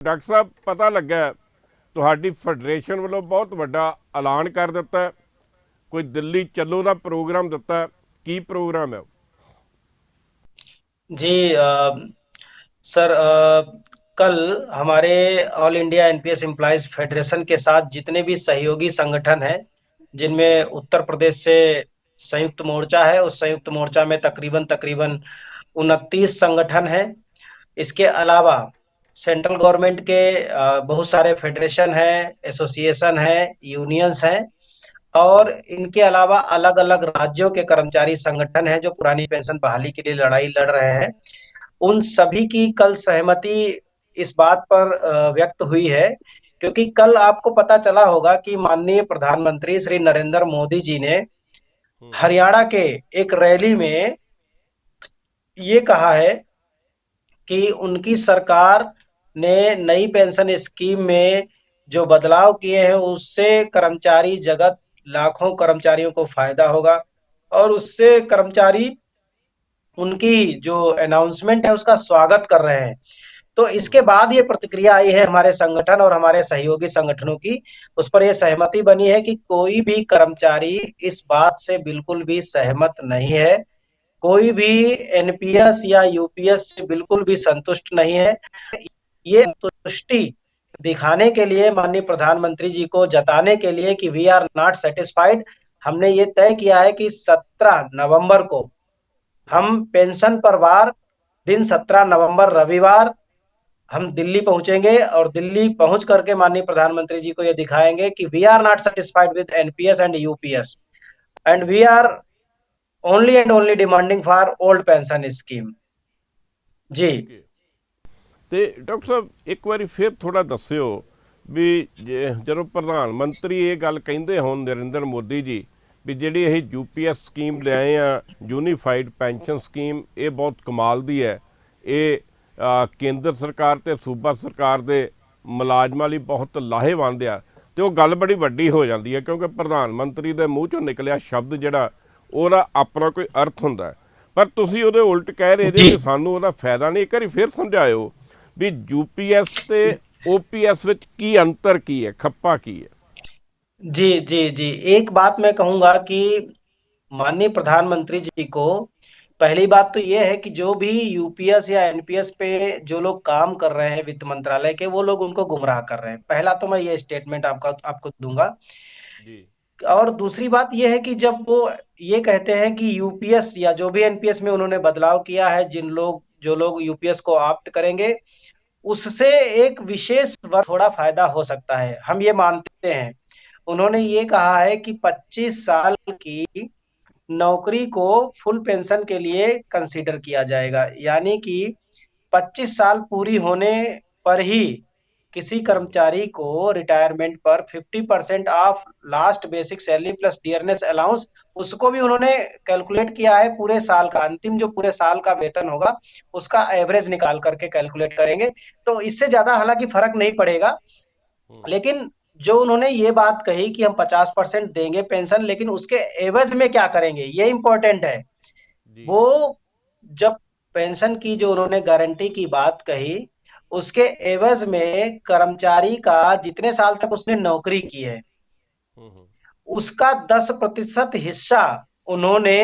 Doctor ਸਾਹਿਬ ਪਤਾ ਲੱਗਾ ਤੁਹਾਡੀ ਫੈਡਰੇਸ਼ਨ ਵੱਲੋਂ ਬਹੁਤ ਵੱਡਾ ਐਲਾਨ ਕਰ ਦਿੱਤਾ ਹੈ। ਕੋਈ ਦਿੱਲੀ ਚੱਲੋ ਦਾ ਪ੍ਰੋਗਰਾਮ ਦਿੱਤਾ ਹੈ। ਕੀ ਪ੍ਰੋਗਰਾਮ ਹੈ? जी सर, कल हमारे all India NPS employees federation के साथ जितने भी सहयोगी संगठन हैं, जी जिनमें उत्तर प्रदेश से संयुक्त मोर्चा है, उस संयुक्त मोर्चा में तकरीबन तकरीबन 29 संगठन हैं। इसके अलावा सेंट्रल गवर्नमेंट के बहुत सारे फेडरेशन हैं, एसोसिएशन हैं, यूनियंस हैं, जी और इनके अलावा अलग अलग राज्यों के कर्मचारी संगठन हैं जो पुरानी पेंशन बहाली के लिए लड़ाई लड़ रहे हैं। उन सभी की कल सहमति इस बात पर व्यक्त हुई है, क्योंकि कल आपको पता चला होगा कि माननीय प्रधानमंत्री श्री नरेंद्र मोदी जी ने हम्म हरियाणा के एक रैली में ये कहा है कि उनकी सरकार ने नई पेंशन स्कीम में जो बदलाव किए हैं उससे कर्मचारी जगत, लाखों कर्मचारियों को फायदा होगा, और उससे कर्मचारी उनकी जो अनाउंसमेंट है उसका स्वागत कर रहे हैं। तो इसके हम्म बाद ये प्रतिक्रिया आई है हमारे संगठन और हमारे सहयोगी संगठनों की। उस पर ये सहमति बनी है कि कोई भी कर्मचारी इस बात से बिल्कुल भी सहमत नहीं है, कोई भी एनपीएस या यूपीएस से बिल्कुल भी संतुष्ट नहीं है। ये संतुष्टि दिखाने के लिए, माननीय प्रधानमंत्री जी को जताने के लिए कि वी आर नॉट सेटिस्फाइड, हमने ये तय किया है कि 17 नवंबर को हम पेंशन पर वार दिन 17 नवंबर रविवार हम दिल्ली पहुंचेंगे, और दिल्ली पहुंच करके माननीय प्रधानमंत्री जी को ये दिखाएंगे कि we are not satisfied with NPS and UPS, and we are only and only demanding for old pension scheme. जी। ਓਕੇ। ਤੇ ਡਾਕਟਰ ਸਾਹਿਬ ਇੱਕ ਵਾਰੀ ਫਿਰ ਥੋੜਾ ਦੱਸਿਓ ਵੀ ਜਦੋਂ ਪ੍ਰਧਾਨ ਮੰਤਰੀ ਇਹ ਗੱਲ ਕਹਿੰਦੇ ਹੋਣ ਨਰਿੰਦਰ ਮੋਦੀ ਜੀ ਵੀ ਜਿਹੜੀ ਇਹ ਯੂਪੀਐਸ ਸਕੀਮ ਲਿਆਏ ਆ ਯੂਨੀਫਾਈਡ ਪੈਨਸ਼ਨ ਸਕੀਮ ਇਹ ਬਹੁਤ ਕਮਾਲ ਦੀ ਹੈ। ਇਹ ਕੇਂਦਰ ਸਰਕਾਰ ਤੇ ਸੂਬਾ ਸਰਕਾਰ ਦੇ ਮੁਲਾਜ਼ਮਾਂ ਲਈ ਬਹੁਤ ਲਾਹੇਵੰਦ ਆ। ਤੇ ਉਹ ਗੱਲ ਬੜੀ ਵੱਡੀ ਹੋ ਜਾਂਦੀ ਹੈ ਕਿਉਂਕਿ ਪ੍ਰਧਾਨ ਮੰਤਰੀ ਦੇ ਮੂੰਹ ਚੋਂ ਨਿਕਲਿਆ ਸ਼ਬਦ ਜਿਹੜਾ ਉਹਦਾ ਆਪਣਾ ਕੋਈ ਅਰਥ ਹੁੰਦਾ ਹੈ। ਪਰ ਤੁਸੀਂ ਉਹਦੇ ਉਲਟ ਕਹਿ ਰਹੇ ਜੇ जी। ਵੀ ਸਾਨੂੰ ਉਹਦਾ ਫਾਇਦਾ ਨਹੀਂ। ਇੱਕ ਵਾਰੀ ਫਿਰ ਸਮਝਾਇਓ ਵੀ यूपीएस ਤੇ ओपीएस ਵਿੱਚ ਕੀ ਅੰਤਰ ਕੀ ਹੈ, ਖੱਪਾ ਕੀ ਹੈ? जी, जी, जी। एक बात मैं कहूँगा कि माननीय प्रधानमंत्री जी को, पहली बात तो ये है कि जो भी यूपीएस या एनपीएस पे जो लोग काम कर रहे हैं वित्त मंत्रालय के, वो लोग उनको गुमराह कर रहे हैं। पहला तो मैं ये स्टेटमेंट आपको दूँगा। जी और दूसरी बात ये है कि जब वो ये कहते हैं कि यूपीएस या जो भी एनपीएस में उन्होंने बदलाव किया है, जो लोग यूपीएस को ऑप्ट करेंगे, उससे एक विशेष वर्ग थोड़ा फायदा हो सकता है, हम ये मानते हैं। उन्होंने ये कहा है कि 25 साल की नौकरी को फुल पेंशन के लिए कंसीडर किया जाएगा, यानी कि 25 साल पूरी होने पर ही किसी हम्म कर्मचारी को रिटायरमेंट पर 50% of last basic salary plus dearness allowance, उसको भी उन्होंने कैलकुलेट किया है पूरे साल का, अंतिम जो पूरे साल का वेतन होगा उसका एवरेज निकाल करके कैलकुलेट करेंगे। तो इससे ज्यादा हालांकि फर्क नहीं पड़ेगा, हम्म लेकिन जो उन्होंने ये बात कही कि हम 50% देंगे पेंशन, लेकिन उसके एवज में क्या करेंगे ये इंपॉर्टेंट है। जी वो जब पेंशन की जो उन्होंने गारंटी की बात कही, उसके एवज में कर्मचारी का जितने साल तक उसने नौकरी की है हम्म उसका 10% हिस्सा उन्होंने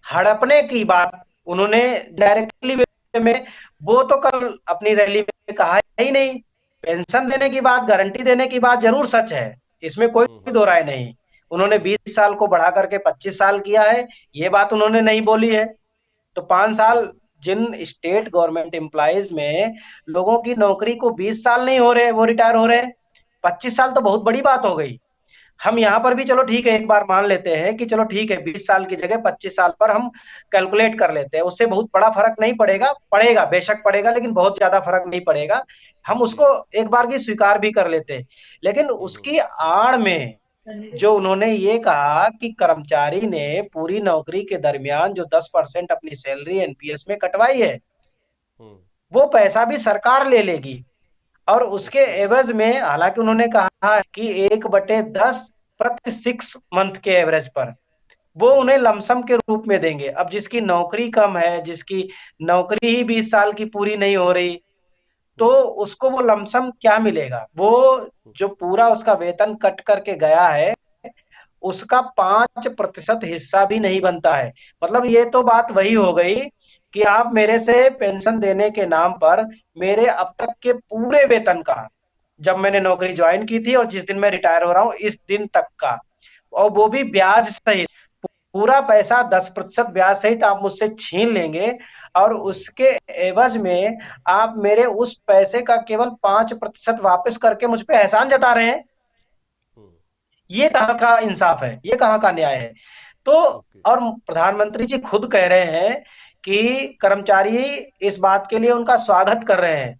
हड़पने की बात उन्होंने डायरेक्टली में, वो तो कल अपनी रैली में कहा ही नहीं। पेंशन देने की बात, गारंटी देने की बात जरूर सच है, इसमें कोई हम्म दो राय नहीं। उन्होंने हम्म 20 साल को बढ़ा करके 25 साल किया है, ये बात उन्होंने नहीं बोली है। तो 5 साल, हम्म जिन स्टेट गवर्नमेंट एम्प्लॉयज में लोगों की नौकरी को 20 साल नहीं हो रहे, वो रिटायर हो रहे हैं, 25 साल तो बहुत बड़ी बात हो गई। हम यहाँ पर भी चलो ठीक है, एक बार मान लेते हैं कि चलो ठीक है, 20 साल की जगह 25 साल पर हम कैलकुलेट कर लेते हैं, उससे बहुत बड़ा फर्क नहीं पड़ेगा, पड़ेगा बेशक पड़ेगा, लेकिन बहुत ज्यादा फर्क नहीं पड़ेगा। हम जी उसको एक बार की स्वीकार भी कर लेते हैं। लेकिन हम्म उसकी आड़ में जो उन्होंने ये कहा कि कर्मचारी ने पूरी नौकरी के दरमियान जो 10% अपनी सैलरी एनपीएस में कटवाई है, हम्म वो पैसा भी सरकार ले लेगी, और उसके ओके एवज में हालांकि उन्होंने कहा है कि 1/10 प्रति 6 मंथ के एवरेज पर वो उन्हें हम्म लमसम के रूप में देंगे। अब जिसकी नौकरी कम है, जिसकी नौकरी ही 20 साल की पूरी नहीं हो रही, तो उसको वो लमसम क्या मिलेगा? वो जो पूरा उसका वेतन कट करके गया है, उसका 5% हिस्सा भी नहीं बनता है। मतलब ये तो बात वही हो गई कि आप मेरे से पेंशन देने के नाम पर मेरे अब तक के पूरे वेतन का, जब मैंने नौकरी ज्वाइन की थी और जिस दिन मैं रिटायर हो रहा हूँ, इस दिन तक का, और वो भी ब्याज सहित, पूरा पैसा 10% ब्याज सहित आप मुझसे छीन लेंगे और उसके एवज में आप मेरे उस पैसे का केवल 5% वापस करके मुझ पे एहसान जता रहे हैं। ये कहाँ का इंसाफ है? ये कहाँ का न्याय है? तो ओके। और प्रधानमंत्री जी खुद कह रहे हैं कि कर्मचारी इस बात के लिए उनका स्वागत कर रहे हैं।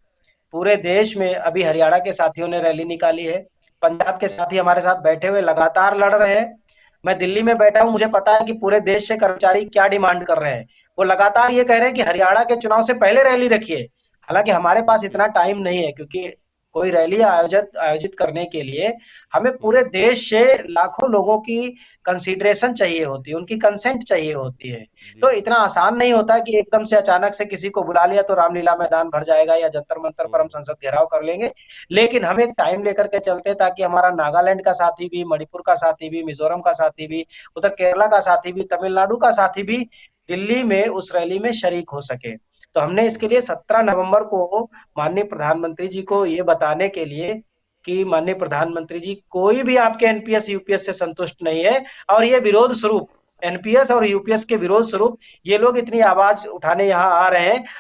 पूरे देश में अभी हरियाणा के साथियों ने रैली निकाली है, पंजाब के साथी हमारे साथ बैठे हुए लगातार लड़ रहे हैं। मैं दिल्ली में बैठा हूं, मुझे पता है कि पूरे देश से कर्मचारी क्या डिमांड कर रहे हैं। वो लगातार ये कह रहे हैं कि हरियाणा के चुनाव से पहले रैली रखिए। हालांकि हमारे पास ओके। इतना टाइम नहीं है, क्योंकि कोई रैली आयोजित आयोजित करने के लिए हमें पूरे देश से लाखों लोगों की कंसीडरेशन चाहिए होती है, उनकी कंसेंट चाहिए होती है। जी तो जी। इतना आसान नहीं होता कि एकदम से अचानक से किसी को बुला लिया तो रामलीला मैदान भर जाएगा या जंतर मंतर पर हम संसद घेराव कर लेंगे। लेकिन हम एक टाइम लेकर के चलते हैं, ताकि हमारा नागालैंड का साथी भी, मणिपुर का साथी भी, मिजोरम का साथी भी, उधर केरला का साथी भी, तमिलनाडु का साथी भी दिल्ली में उस रैली में शरीक हो सके। तो हमने इसके लिए 17 नवंबर को माननीय प्रधानमंत्री जी को ये बताने के लिए कि माननीय प्रधानमंत्री जी, कोई भी आपके एनपीएस यूपीएस से संतुष्ट नहीं है, और ये विरोध स्वरूप, एनपीएस और यूपीएस के विरोध स्वरूप ये लोग इतनी आवाज उठाने यहाँ आ रहे हैं।